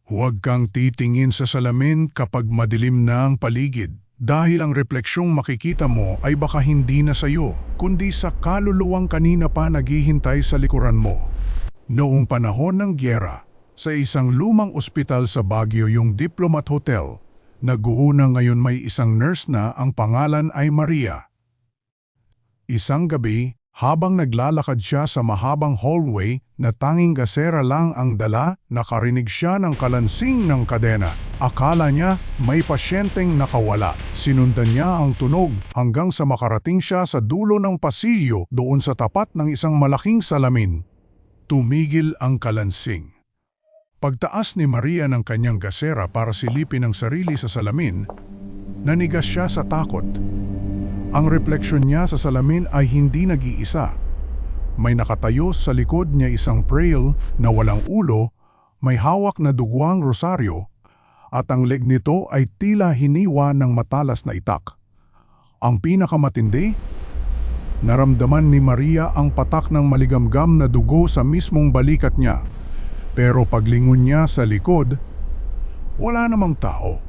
Huwag kang titingin sa salamin kapag madilim na ang paligid dahil ang refleksyong makikita mo ay baka hindi na sayo, kundi sa kaluluwang kanina pa naghihintay sa likuran mo. Noong panahon ng gyera, sa isang lumang ospital sa Baguio yung Diplomat Hotel, naguuna ngayon may isang nurse na ang pangalan ay Maria. Isang gabi, habang naglalakad siya sa mahabang hallway na tanging gasera lang ang dala, nakarinig siya ng kalansing ng kadena. Akala niya may pasyenteng nakawala. Sinundan niya ang tunog hanggang sa makarating siya sa dulo ng pasilyo doon sa tapat ng isang malaking salamin. Tumigil ang kalansing. Pagtaas ni Maria ng kanyang gasera para silipin ang sarili sa salamin, nanigas siya sa takot. Ang refleksyon niya sa salamin ay hindi nag-iisa. May nakatayo sa likod niya isang frail na walang ulo, may hawak na duguang rosaryo, at ang leg nito ay tila hiniwa ng matalas na itak. Ang pinakamatindi, naramdaman ni Maria ang patak ng maligamgam na dugo sa mismong balikat niya. Pero paglingon niya sa likod, wala namang tao.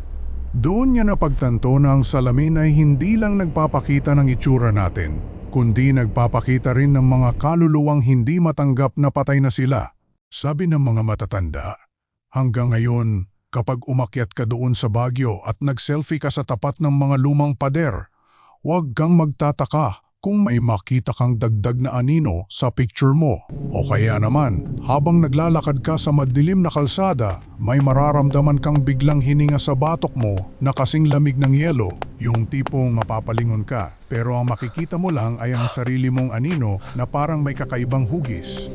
Doon niya napagtanto na ang salamin ay hindi lang nagpapakita ng itsura natin, kundi nagpapakita rin ng mga kaluluwang hindi matanggap na patay na sila. Sabi ng mga matatanda, hanggang ngayon, kapag umakyat ka doon sa Baguio at nag-selfie ka sa tapat ng mga lumang pader, huwag kang magtataka kung may makita kang dagdag na anino sa picture mo. O kaya naman, habang naglalakad ka sa madilim na kalsada, may mararamdaman kang biglang hininga sa batok mo na kasing lamig ng yelo, yung tipong mapapalingon ka. Pero ang makikita mo lang ay ang sarili mong anino na parang may kakaibang hugis.